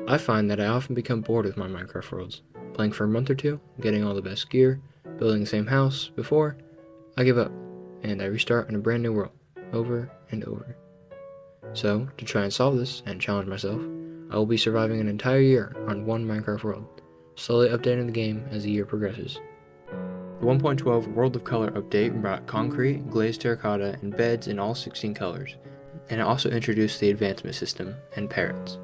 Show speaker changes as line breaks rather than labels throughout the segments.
I find that I often become bored with my Minecraft worlds, playing for a month or two, getting all the best gear, building the same house before, I give up, and I restart in a brand new world, over and over. So, to try and solve this and challenge myself, I will be surviving an entire year on one Minecraft world, slowly updating the game as the year progresses. The 1.12 World of Color update brought concrete, glazed terracotta, and beds in all 16 colors, and it also introduced the advancement system and parrots.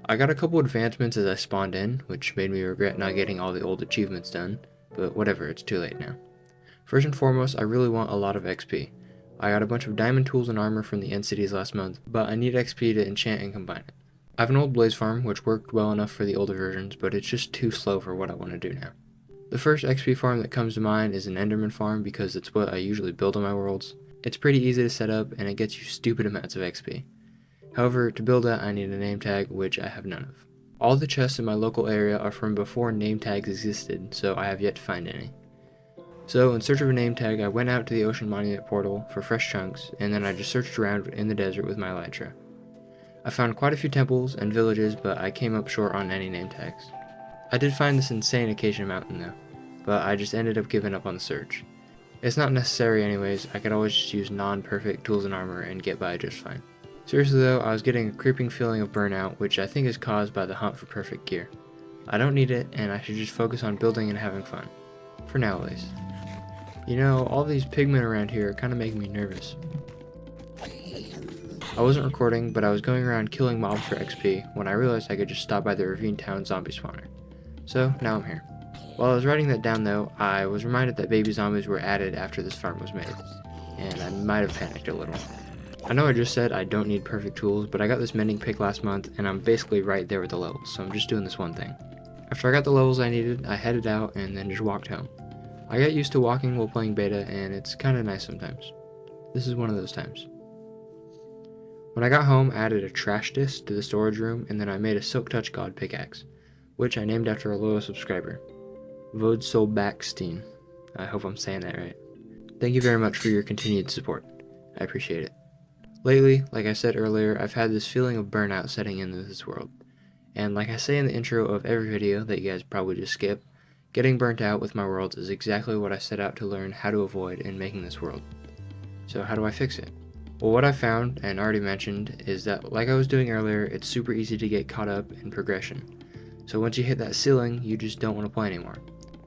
I got a couple advancements as I spawned in, which made me regret not getting all the old achievements done, but whatever, it's too late now. First and foremost, I really want a lot of XP. I got a bunch of diamond tools and armor from the end cities last month, but I need XP to enchant and combine it. I have an old blaze farm, which worked well enough for the older versions, but it's just too slow for what I want to do now. The first XP farm that comes to mind is an enderman farm because it's what I usually build on my worlds. It's pretty easy to set up and it gets you stupid amounts of XP. However, to build that I need a name tag, which I have none of. All the chests in my local area are from before name tags existed, so I have yet to find any. So, in search of a name tag, I went out to the Ocean Monument portal for fresh chunks, and then I just searched around in the desert with my elytra. I found quite a few temples and villages, but I came up short on any name tags. I did find this insane Acacia Mountain though, but I just ended up giving up on the search. It's not necessary anyways, I could always just use non-perfect tools and armor and get by just fine. Seriously though, I was getting a creeping feeling of burnout, which I think is caused by the hunt for perfect gear. I don't need it, and I should just focus on building and having fun. For now at least. You know, all these pigmen around here kind of make me nervous. I wasn't recording, but I was going around killing mobs for XP when I realized I could just stop by the Ravine Town zombie spawner. So, now I'm here. While I was writing that down though, I was reminded that baby zombies were added after this farm was made, and I might have panicked a little. I know I just said I don't need perfect tools, but I got this mending pick last month and I'm basically right there with the levels, so I'm just doing this one thing. After I got the levels I needed, I headed out and then just walked home. I got used to walking while playing beta and it's kinda nice sometimes. This is one of those times. When I got home, I added a trash disc to the storage room and then I made a Silk Touch God pickaxe, which I named after a loyal subscriber, Vodsolbackstein. I hope I'm saying that right. Thank you very much for your continued support. I appreciate it. Lately, like I said earlier, I've had this feeling of burnout setting into this world. And like I say in the intro of every video that you guys probably just skip, getting burnt out with my worlds is exactly what I set out to learn how to avoid in making this world. So how do I fix it? Well, what I found, and already mentioned, is that like I was doing earlier, it's super easy to get caught up in progression. So once you hit that ceiling, you just don't want to play anymore.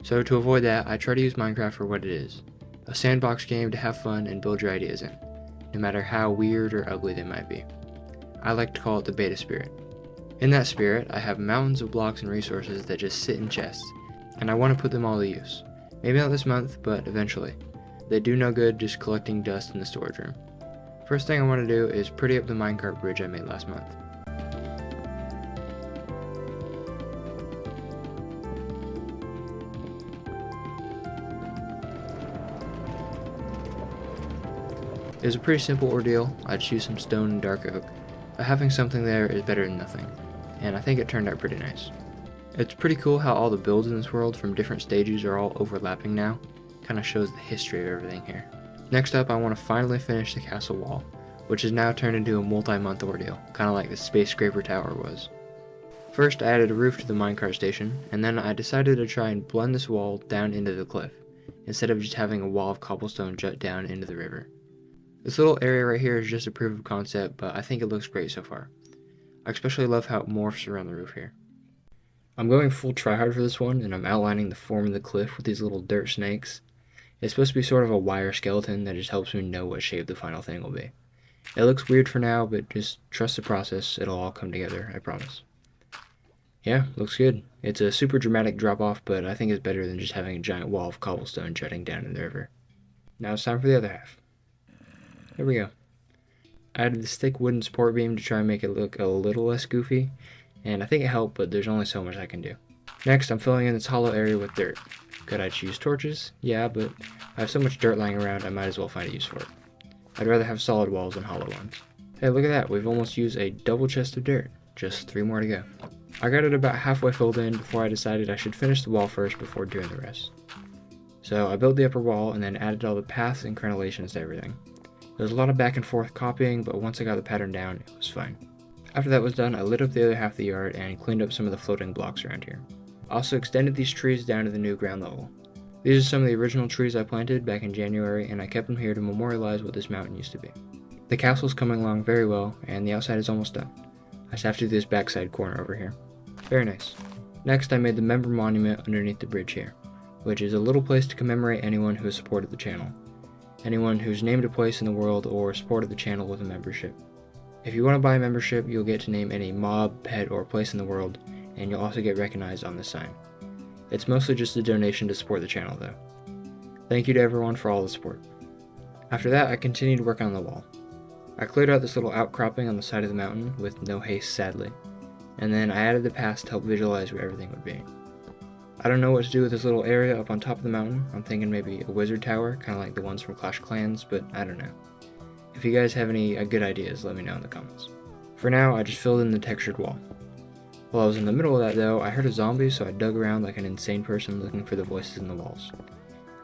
So to avoid that, I try to use Minecraft for what it is. A sandbox game to have fun and build your ideas in, no matter how weird or ugly they might be. I like to call it the beta spirit. In that spirit, I have mountains of blocks and resources that just sit in chests, and I want to put them all to use. Maybe not this month, but eventually. They do no good just collecting dust in the storage room. First thing I want to do is pretty up the minecart bridge I made last month. It was a pretty simple ordeal. I just used some stone and dark oak, but having something there is better than nothing, and I think it turned out pretty nice. It's pretty cool how all the builds in this world from different stages are all overlapping now. Kinda shows the history of everything here. Next up, I want to finally finish the castle wall, which has now turned into a multi-month ordeal, kinda like the Space Scraper Tower was. First, I added a roof to the minecart station, and then I decided to try and blend this wall down into the cliff, instead of just having a wall of cobblestone jut down into the river. This little area right here is just a proof of concept, but I think it looks great so far. I especially love how it morphs around the roof here. I'm going full tryhard for this one, and I'm outlining the form of the cliff with these little dirt snakes. It's supposed to be sort of a wire skeleton that just helps me know what shape the final thing will be. It looks weird for now, but just trust the process, it'll all come together, I promise. Yeah, looks good. It's a super dramatic drop off, but I think it's better than just having a giant wall of cobblestone jutting down in the river. Now it's time for the other half. There we go. I added this thick wooden support beam to try and make it look a little less goofy, and I think it helped, but there's only so much I can do. Next, I'm filling in this hollow area with dirt. Could I choose torches? Yeah, but I have so much dirt lying around, I might as well find a use for it. I'd rather have solid walls than hollow ones. Hey, look at that, we've almost used a double chest of dirt. Just 3 more to go. I got it about halfway filled in before I decided I should finish the wall first before doing the rest. So I built the upper wall and then added all the paths and crenellations to everything. There was a lot of back and forth copying, but once I got the pattern down, it was fine. After that was done, I lit up the other half of the yard and cleaned up some of the floating blocks around here. I also extended these trees down to the new ground level. These are some of the original trees I planted back in January, and I kept them here to memorialize what this mountain used to be. The castle's coming along very well, and the outside is almost done. I just have to do this backside corner over here. Very nice. Next, I made the member monument underneath the bridge here, which is a little place to commemorate anyone who has supported the channel. Anyone who's named a place in the world or supported the channel with a membership. If you want to buy a membership, you'll get to name any mob, pet, or place in the world, and you'll also get recognized on this sign. It's mostly just a donation to support the channel though. Thank you to everyone for all the support. After that, I continued working on the wall. I cleared out this little outcropping on the side of the mountain with no haste sadly, and then I added the paths to help visualize where everything would be. I don't know what to do with this little area up on top of the mountain. I'm thinking maybe a wizard tower, kind of like the ones from Clash of Clans, but I don't know. If you guys have any good ideas, let me know in the comments. For now, I just filled in the textured wall. While I was in the middle of that though, I heard a zombie, so I dug around like an insane person looking for the voices in the walls.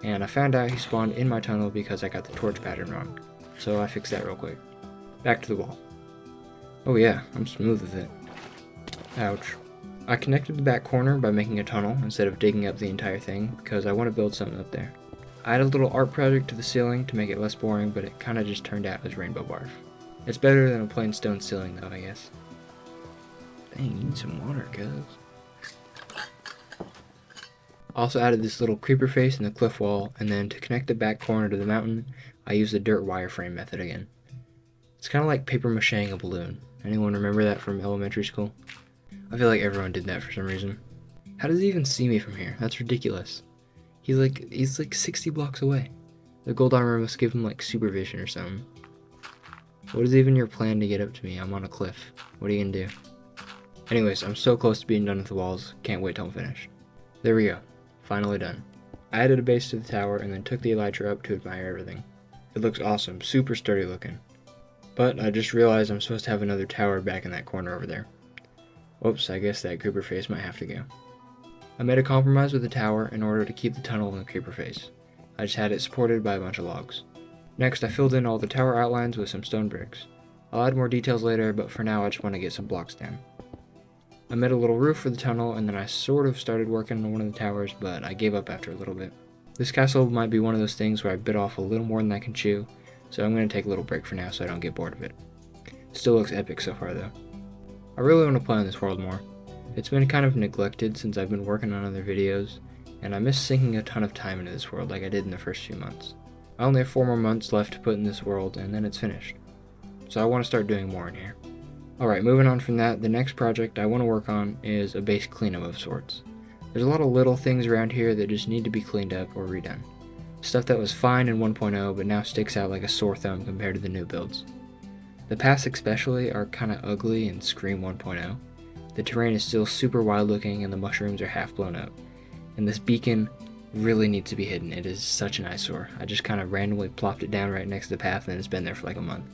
And I found out he spawned in my tunnel because I got the torch pattern wrong, so I fixed that real quick. Back to the wall. Oh yeah, I'm smooth with it. Ouch. I connected the back corner by making a tunnel instead of digging up the entire thing because I want to build something up there. I added a little art project to the ceiling to make it less boring, but it kinda just turned out as rainbow barf. It's better than a plain stone ceiling though, I guess. Dang, you need some water, cuz. Also added this little creeper face in the cliff wall, and then to connect the back corner to the mountain, I used the dirt wireframe method again. It's kinda like paper macheing a balloon. Anyone remember that from elementary school? I feel like everyone did that for some reason. How does he even see me from here? That's ridiculous. He's like 60 blocks away. The gold armor must give him like supervision or something. What is even your plan to get up to me? I'm on a cliff. What are you gonna do? Anyways, I'm so close to being done with the walls. Can't wait till I'm finished. There we go. Finally done. I added a base to the tower and then took the elytra up to admire everything. It looks awesome. Super sturdy looking. But I just realized I'm supposed to have another tower back in that corner over there. Whoops, I guess that creeper face might have to go. I made a compromise with the tower in order to keep the tunnel in the creeper face. I just had it supported by a bunch of logs. Next, I filled in all the tower outlines with some stone bricks. I'll add more details later, but for now I just want to get some blocks down. I made a little roof for the tunnel, and then I sort of started working on one of the towers, but I gave up after a little bit. This castle might be one of those things where I bit off a little more than I can chew, so I'm going to take a little break for now so I don't get bored of it. It still looks epic so far though. I really want to play on this world more. It's been kind of neglected since I've been working on other videos, and I miss sinking a ton of time into this world like I did in the first few months. I only have 4 more months left to put in this world, and then it's finished. So I want to start doing more in here. Alright, moving on from that, the next project I want to work on is a base cleanup of sorts. There's a lot of little things around here that just need to be cleaned up or redone. Stuff that was fine in 1.0 but now sticks out like a sore thumb compared to the new builds. The paths especially are kinda ugly and scream 1.0. The terrain is still super wild looking and the mushrooms are half blown up. And this beacon really needs to be hidden. It is such an eyesore. I just kinda randomly plopped it down right next to the path and it's been there for like a month.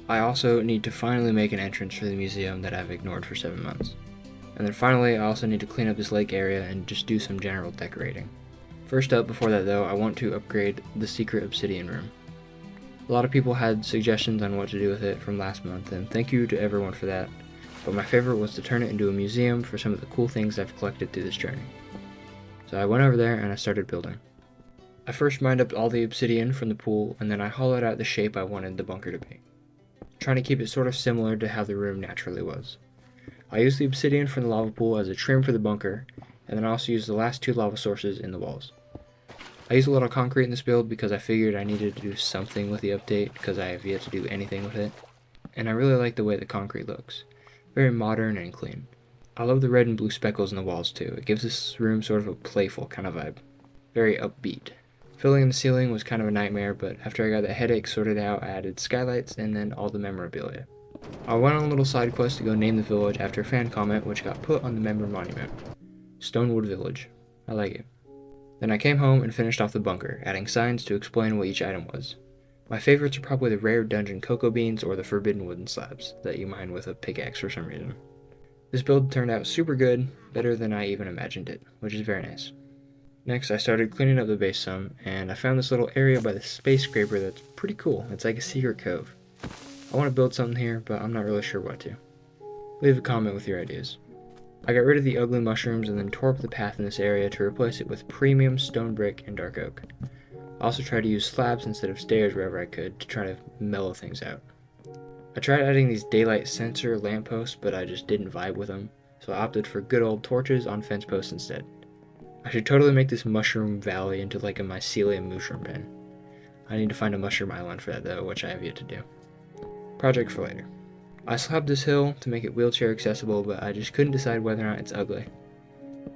I also need to finally make an entrance for the museum that I've ignored for 7 months. And then finally, I also need to clean up this lake area and just do some general decorating. First up, before that though, I want to upgrade the secret obsidian room. A lot of people had suggestions on what to do with it from last month, and thank you to everyone for that, but my favorite was to turn it into a museum for some of the cool things I've collected through this journey. So I went over there and I started building. I first mined up all the obsidian from the pool, and then I hollowed out the shape I wanted the bunker to be, trying to keep it sort of similar to how the room naturally was. I used the obsidian from the lava pool as a trim for the bunker, and then I also used the last 2 lava sources in the walls. I used a lot of concrete in this build because I figured I needed to do something with the update because I have yet to do anything with it, and I really like the way the concrete looks. Very modern and clean. I love the red and blue speckles in the walls too. It gives this room sort of a playful kind of vibe. Very upbeat. Filling in the ceiling was kind of a nightmare, but after I got the headache sorted out, I added skylights and then all the memorabilia. I went on a little side quest to go name the village after a fan comment which got put on the member monument. Stonewood Village. I like it. Then I came home and finished off the bunker, adding signs to explain what each item was. My favorites are probably the rare dungeon cocoa beans or the forbidden wooden slabs that you mine with a pickaxe for some reason. This build turned out super good, better than I even imagined it, which is very nice. Next, I started cleaning up the base some, and I found this little area by the space scraper that's pretty cool. It's like a secret cove. I want to build something here, but I'm not really sure what to. Leave a comment with your ideas. I got rid of the ugly mushrooms and then tore up the path in this area to replace it with premium stone brick and dark oak. I also tried to use slabs instead of stairs wherever I could to try to mellow things out. I tried adding these daylight sensor lampposts, but I just didn't vibe with them, so I opted for good old torches on fence posts instead. I should totally make this mushroom valley into like a mycelium mushroom pen. I need to find a mushroom island for that though, which I have yet to do. Project for later. I slabbed this hill to make it wheelchair accessible, but I just couldn't decide whether or not it's ugly.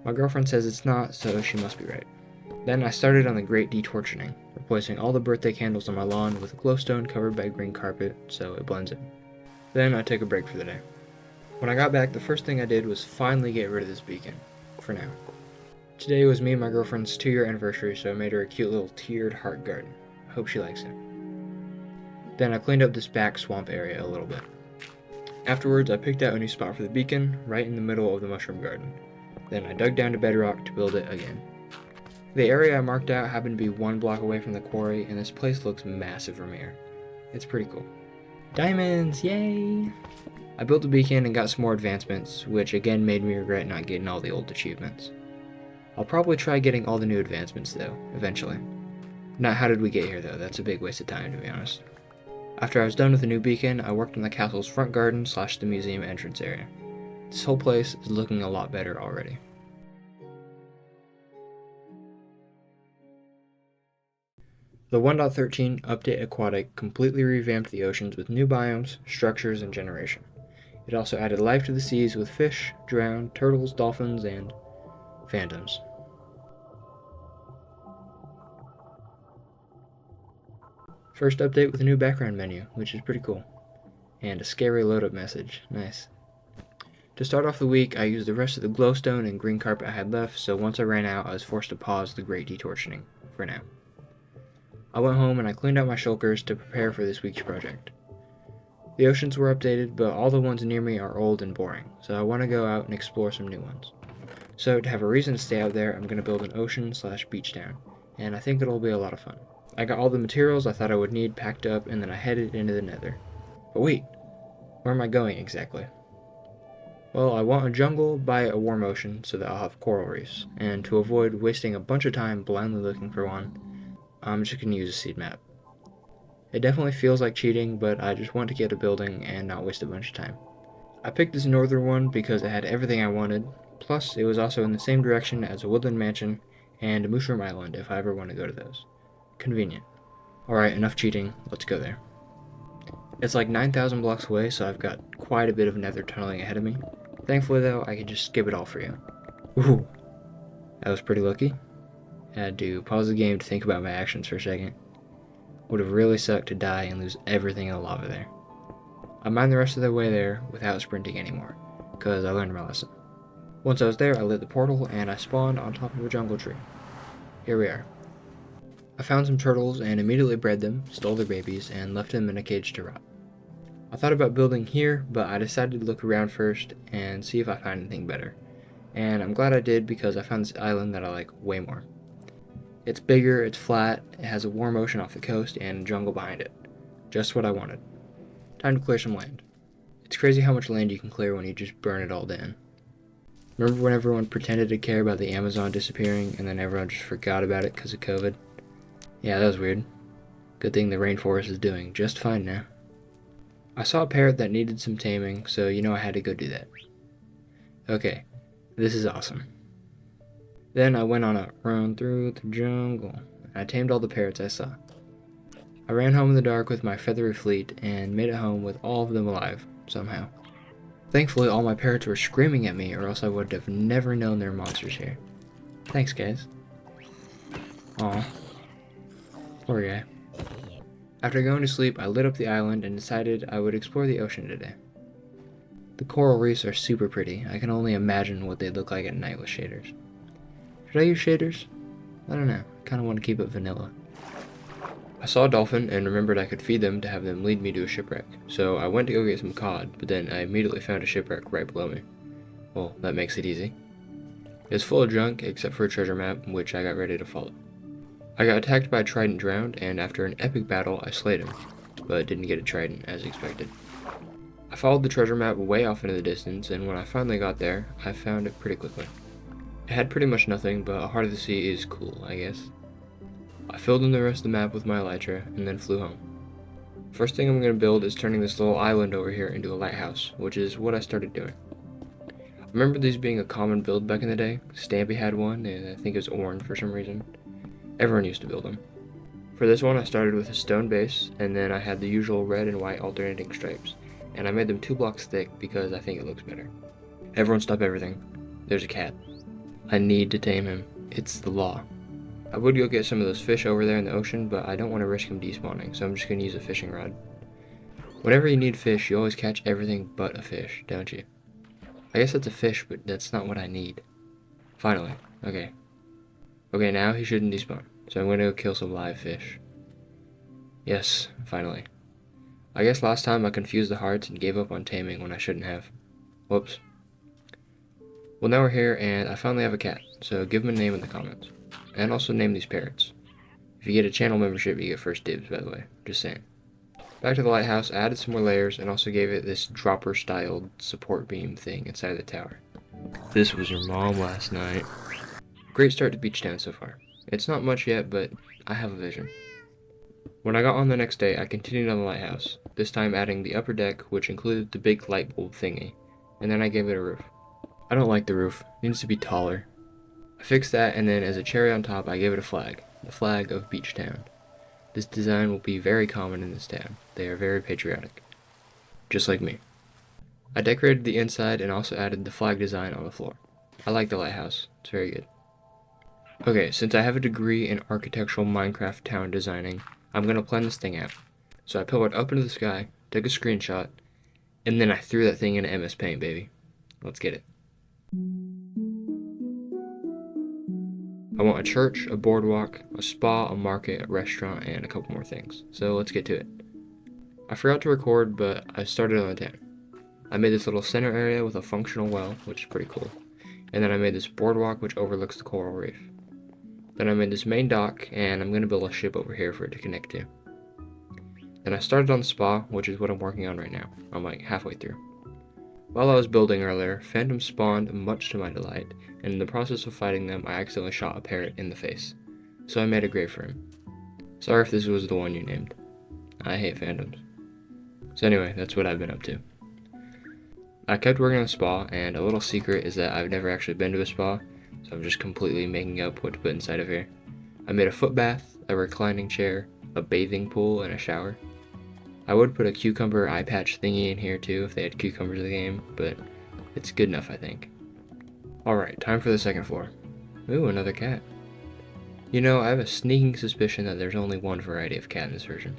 My girlfriend says it's not, so she must be right. Then I started on the great detorching, replacing all the birthday candles on my lawn with glowstone covered by green carpet so it blends in. Then I took a break for the day. When I got back, the first thing I did was finally get rid of this beacon, for now. Today was me and my girlfriend's 2-year anniversary, so I made her a cute little tiered heart garden. I hope she likes it. Then I cleaned up this back swamp area a little bit. Afterwards, I picked out a new spot for the beacon, right in the middle of the mushroom garden. Then I dug down to bedrock to build it again. The area I marked out happened to be 1 block away from the quarry, and this place looks massive from here. It's pretty cool. Diamonds! Yay! I built the beacon and got some more advancements, which again made me regret not getting all the old achievements. I'll probably try getting all the new advancements though, eventually. Not how did we get here though, that's a big waste of time to be honest. After I was done with the new beacon, I worked on the castle's front garden / the museum entrance area. This whole place is looking a lot better already. The 1.13 update Aquatic completely revamped the oceans with new biomes, structures, and generation. It also added life to the seas with fish, drowned, turtles, dolphins, and phantoms. First update with a new background menu, which is pretty cool. And a scary load-up message. Nice. To start off the week, I used the rest of the glowstone and green carpet I had left, so once I ran out, I was forced to pause the great detorching, for now. I went home and I cleaned out my shulkers to prepare for this week's project. The oceans were updated, but all the ones near me are old and boring, so I want to go out and explore some new ones. So to have a reason to stay out there, I'm going to build an ocean / beach town, and I think it'll be a lot of fun. I got all the materials I thought I would need packed up, and then I headed into the nether. But wait, where am I going exactly? Well, I want a jungle by a warm ocean so that I'll have coral reefs, and to avoid wasting a bunch of time blindly looking for one, I'm just going to use a seed map. It definitely feels like cheating, but I just want to get a building and not waste a bunch of time. I picked this northern one because it had everything I wanted, plus it was also in the same direction as a woodland mansion and a mushroom island if I ever want to go to those. Convenient. Alright, enough cheating, let's go there. It's like 9,000 blocks away, so I've got quite a bit of nether tunneling ahead of me. Thankfully though, I can just skip it all for you. Ooh, that was pretty lucky. Had to pause the game to think about my actions for a second. Would have really sucked to die and lose everything in the lava there. I mined the rest of the way there without sprinting anymore, because I learned my lesson. Once I was there, I lit the portal and I spawned on top of a jungle tree. Here we are. I found some turtles and immediately bred them, stole their babies, and left them in a cage to rot. I thought about building here, but I decided to look around first and see if I found anything better. And I'm glad I did because I found this island that I like way more. It's bigger, it's flat, it has a warm ocean off the coast and a jungle behind it. Just what I wanted. Time to clear some land. It's crazy how much land you can clear when you just burn it all down. Remember when everyone pretended to care about the Amazon disappearing and then everyone just forgot about it because of COVID? Yeah, that was weird. Good thing the rainforest is doing just fine now. I saw a parrot that needed some taming, so you know I had to go do that. Okay, this is awesome. Then I went on a run through the jungle, and I tamed all the parrots I saw. I ran home in the dark with my feathery fleet, and made it home with all of them alive, somehow. Thankfully, all my parrots were screaming at me, or else I would have never known there were monsters here. Thanks, guys. Aw. Poor guy. After going to sleep, I lit up the island and decided I would explore the ocean today. The coral reefs are super pretty. I can only imagine what they'd look like at night with shaders. Should I use shaders? I don't know. I kind of want to keep it vanilla. I saw a dolphin and remembered I could feed them to have them lead me to a shipwreck. So I went to go get some cod, but then I immediately found a shipwreck right below me. Well, that makes it easy. It was full of junk except for a treasure map, which I got ready to follow. I got attacked by a trident drowned, and after an epic battle, I slayed him, but didn't get a trident as expected. I followed the treasure map way off into the distance, and when I finally got there, I found it pretty quickly. It had pretty much nothing, but a Heart of the Sea is cool, I guess. I filled in the rest of the map with my elytra, and then flew home. First thing I'm going to build is turning this little island over here into a lighthouse, which is what I started doing. I remember these being a common build back in the day. Stampy had one, and I think it was orange for some reason. Everyone used to build them. For this one, I started with a stone base, and then I had the usual red and white alternating stripes, and I made them 2 blocks thick because I think it looks better. Everyone stop everything. There's a cat. I need to tame him. It's the law. I would go get some of those fish over there in the ocean, but I don't want to risk him despawning, so I'm just going to use a fishing rod. Whenever you need fish, you always catch everything but a fish, don't you? I guess that's a fish, but that's not what I need. Finally. Okay. Okay, now he shouldn't despawn, so I'm going to go kill some live fish. Yes, finally. I guess last time I confused the hearts and gave up on taming when I shouldn't have. Whoops. Well, now we're here, and I finally have a cat, so give him a name in the comments. And also name these parrots. If you get a channel membership, you get first dibs, by the way. Just saying. Back to the lighthouse, I added some more layers, and also gave it this dropper-styled support beam thing inside the tower. This was your mom last night. Great start to Beach Town so far. It's not much yet, but I have a vision. When I got on the next day, I continued on the lighthouse, this time adding the upper deck, which included the big light bulb thingy, and then I gave it a roof. I don't like the roof. It needs to be taller. I fixed that, and then as a cherry on top, I gave it a flag, the flag of Beach Town. This design will be very common in this town. They are very patriotic. Just like me. I decorated the inside and also added the flag design on the floor. I like the lighthouse. It's very good. Okay, since I have a degree in architectural Minecraft town designing, I'm going to plan this thing out. So I pivoted up into the sky, took a screenshot, and then I threw that thing into MS Paint, baby. Let's get it. I want a church, a boardwalk, a spa, a market, a restaurant, and a couple more things. So let's get to it. I forgot to record, but I started on the town. I made this little center area with a functional well, which is pretty cool. And then I made this boardwalk which overlooks the coral reef. Then I made this main dock, and I'm going to build a ship over here for it to connect to. Then I started on the spa, which is what I'm working on right now. I'm like halfway through. While I was building earlier, phantoms spawned much to my delight, and in the process of fighting them, I accidentally shot a parrot in the face. So I made a grave for him. Sorry if this was the one you named. I hate phantoms. So anyway, that's what I've been up to. I kept working on the spa, and a little secret is that I've never actually been to a spa, so I'm just completely making up what to put inside of here. I made a foot bath, a reclining chair, a bathing pool, and a shower. I would put a cucumber eye patch thingy in here too if they had cucumbers in the game, but it's good enough, I think. Alright, time for the second floor. Ooh, another cat. You know, I have a sneaking suspicion that there's only one variety of cat in this version.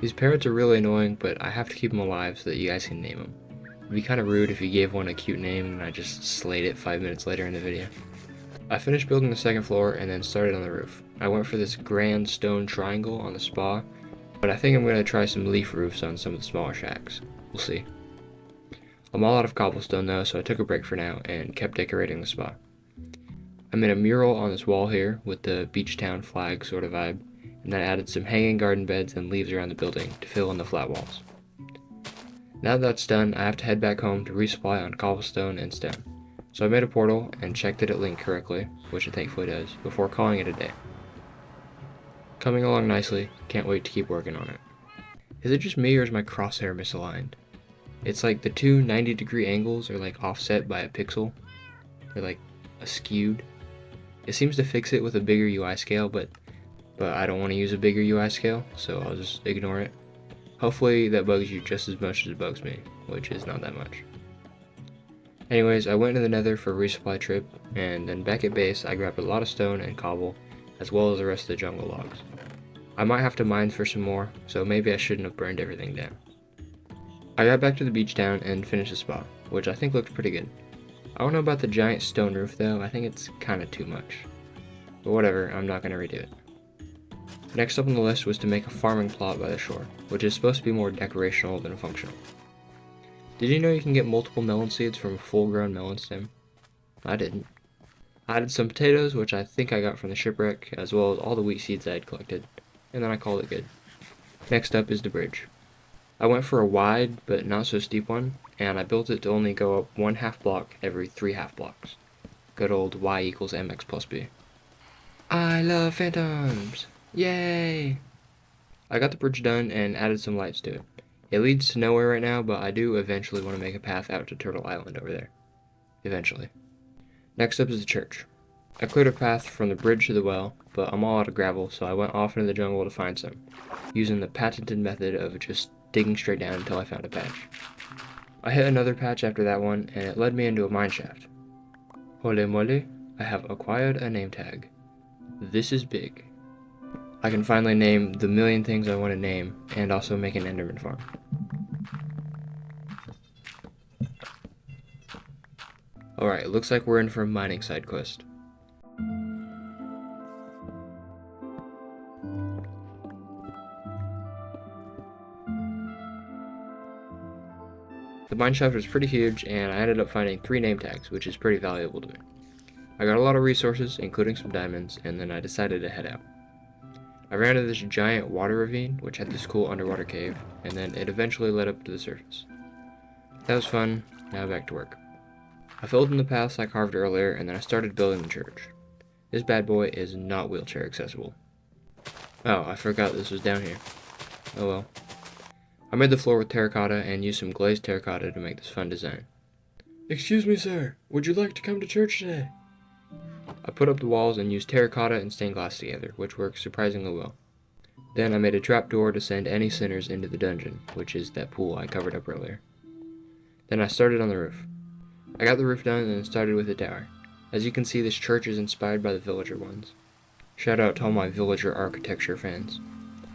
These parrots are really annoying, but I have to keep them alive so that you guys can name them. It'd be kind of rude if you gave one a cute name and I just slayed it 5 minutes later in the video. I finished building the second floor and then started on the roof. I went for this grand stone triangle on the spa, but I think I'm going to try some leaf roofs on some of the smaller shacks. We'll see. I'm all out of cobblestone though, so I took a break for now and kept decorating the spa. I made a mural on this wall here with the beach town flag sort of vibe, and then added some hanging garden beds and leaves around the building to fill in the flat walls. Now that that's done, I have to head back home to resupply on cobblestone and stone. So I made a portal and checked that it linked correctly, which it thankfully does, before calling it a day. Coming along nicely, can't wait to keep working on it. Is it just me or is my crosshair misaligned? It's like the two 90-degree angles are like offset by a pixel. They're like askewed. It seems to fix it with a bigger UI scale, but I don't want to use a bigger UI scale, so I'll just ignore it. Hopefully that bugs you just as much as it bugs me, which is not that much. Anyways, I went to the nether for a resupply trip, and then back at base I grabbed a lot of stone and cobble, as well as the rest of the jungle logs. I might have to mine for some more, so maybe I shouldn't have burned everything down. I got back to the beach town and finished the spa, which I think looked pretty good. I don't know about the giant stone roof though, I think it's kinda too much. But whatever, I'm not gonna redo it. Next up on the list was to make a farming plot by the shore, which is supposed to be more decorational than functional. Did you know you can get multiple melon seeds from a full-grown melon stem? I didn't. I added some potatoes, which I think I got from the shipwreck, as well as all the wheat seeds I had collected, and then I called it good. Next up is the bridge. I went for a wide, but not so steep one, and I built it to only go up 1/2 block every 3 half blocks. Good old y equals mx plus b. I love phantoms! Yay! I got the bridge done and added some lights to it. It leads to nowhere right now, but I do eventually want to make a path out to Turtle Island over there. Eventually. Next up is the church. I cleared a path from the bridge to the well, but I'm all out of gravel, so I went off into the jungle to find some, using the patented method of just digging straight down until I found a patch. I hit another patch after that one, and it led me into a mine shaft. Holy moly, I have acquired a name tag. This is big. I can finally name the million things I want to name, and also make an Enderman farm. Alright, looks like we're in for a mining side quest. The mine shaft was pretty huge, and I ended up finding 3 name tags, which is pretty valuable to me. I got a lot of resources, including some diamonds, and then I decided to head out. I ran into this giant water ravine, which had this cool underwater cave, and then it eventually led up to the surface. That was fun. Now back to work. I filled in the paths I carved earlier, and then I started building the church. This bad boy is not wheelchair accessible. Oh, I forgot this was down here. Oh well. I made the floor with terracotta and used some glazed terracotta to make this fun design. Excuse me, sir. Would you like to come to church today? I put up the walls and used terracotta and stained glass together, which works surprisingly well. Then I made a trapdoor to send any sinners into the dungeon, which is that pool I covered up earlier. Then I started on the roof. I got the roof done and started with the tower. As you can see, this church is inspired by the villager ones. Shout out to all my villager architecture fans.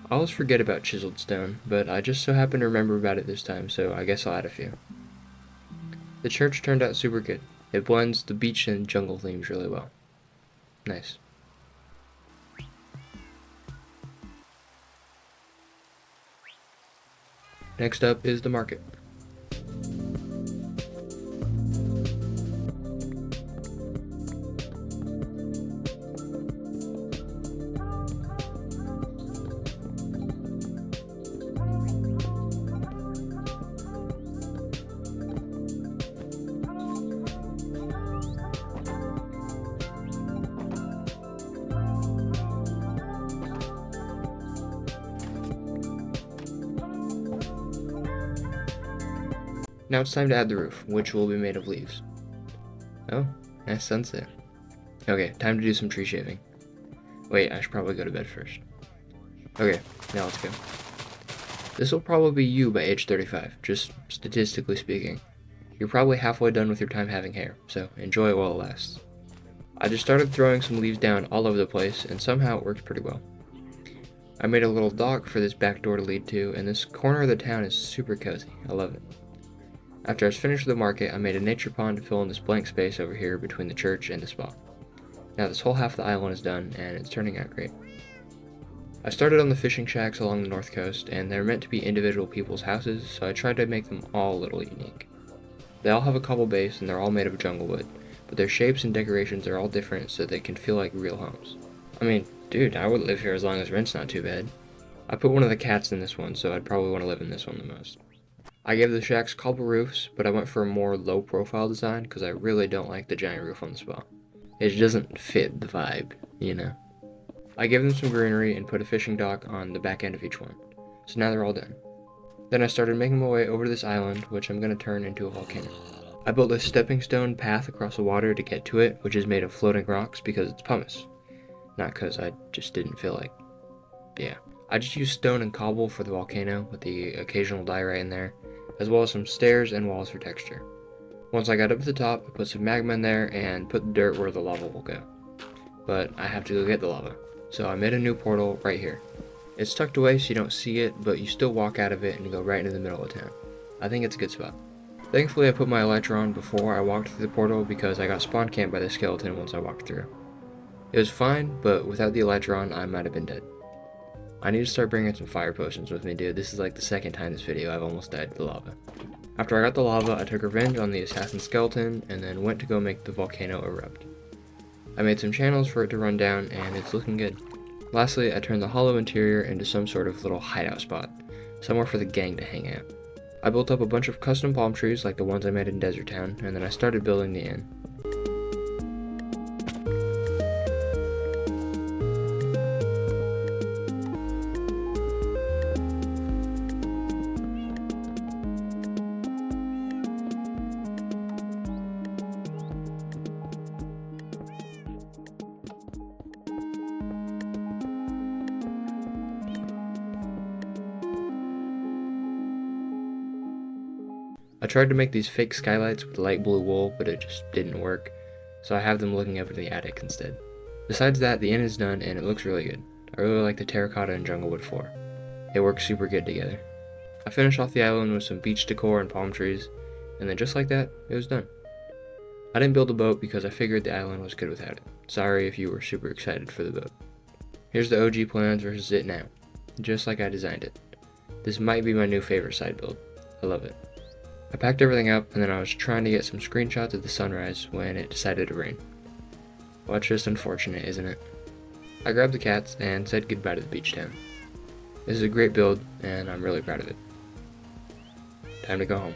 I always forget about chiseled stone, but I just so happened to remember about it this time, so I guess I'll add a few. The church turned out super good. It blends the beach and jungle themes really well. Nice. Next up is the market. Now it's time to add the roof, which will be made of leaves. Oh, nice sunset. Okay, time to do some tree shaving. Wait, I should probably go to bed first. Okay, now let's go. This will probably be you by age 35, just statistically speaking. You're probably halfway done with your time having hair, so enjoy it while it lasts. I just started throwing some leaves down all over the place, and somehow it worked pretty well. I made a little dock for this back door to lead to, and this corner of the town is super cozy. I love it. After I was finished with the market, I made a nature pond to fill in this blank space over here between the church and the spa. Now this whole half of the island is done, and it's turning out great. I started on the fishing shacks along the north coast, and they're meant to be individual people's houses, so I tried to make them all a little unique. They all have a cobble base, and they're all made of jungle wood, but their shapes and decorations are all different so they can feel like real homes. I mean, dude, I would live here as long as rent's not too bad. I put one of the cats in this one, so I'd probably want to live in this one the most. I gave the shacks cobble roofs, but I went for a more low-profile design because I really don't like the giant roof on the spa. It doesn't fit the vibe, you know. I gave them some greenery and put a fishing dock on the back end of each one, so now they're all done. Then I started making my way over to this island, which I'm going to turn into a volcano. I built a stepping stone path across the water to get to it, which is made of floating rocks because it's pumice. Not because I just didn't feel like... yeah. I just used stone and cobble for the volcano with the occasional dye right in there, as well as some stairs and walls for texture. Once I got up to the top, I put some magma in there and put the dirt where the lava will go. But I have to go get the lava, so I made a new portal right here. It's tucked away so you don't see it, but you still walk out of it and go right into the middle of town. I think it's a good spot. Thankfully I put my elytra on before I walked through the portal because I got spawn camped by the skeleton once I walked through. It was fine, but without the elytra on, I might have been dead. I need to start bringing some fire potions with me, dude. This is like the second time this video I've almost died to the lava. After I got the lava, I took revenge on the assassin skeleton, and then went to go make the volcano erupt. I made some channels for it to run down, and it's looking good. Lastly, I turned the hollow interior into some sort of little hideout spot, somewhere for the gang to hang out. I built up a bunch of custom palm trees like the ones I made in Desert Town, and then I started building the inn. I tried to make these fake skylights with light blue wool, but it just didn't work, so I have them looking up at the attic instead. Besides that, the inn is done and it looks really good. I really like the terracotta and junglewood floor. They work super good together. I finished off the island with some beach decor and palm trees, and then just like that, it was done. I didn't build a boat because I figured the island was good without it. Sorry if you were super excited for the boat. Here's the OG plans versus it now, just like I designed it. This might be my new favorite side build. I love it. I packed everything up, and then I was trying to get some screenshots of the sunrise when it decided to rain. Well, it's just unfortunate, isn't it? I grabbed the cats and said goodbye to the beach town. This is a great build, and I'm really proud of it. Time to go home.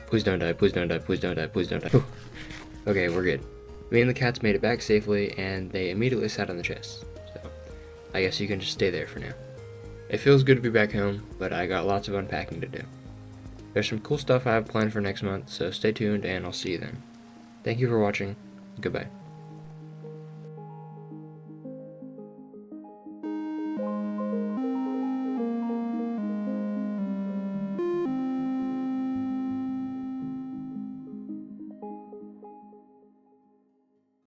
Please don't die, please don't die, please don't die, please don't die. Whew. Okay, we're good. Me and the cats made it back safely, and they immediately sat on the chest. So, I guess you can just stay there for now. It feels good to be back home, but I got lots of unpacking to do. There's some cool stuff I have planned for next month, so stay tuned and I'll see you then. Thank you for watching. Goodbye.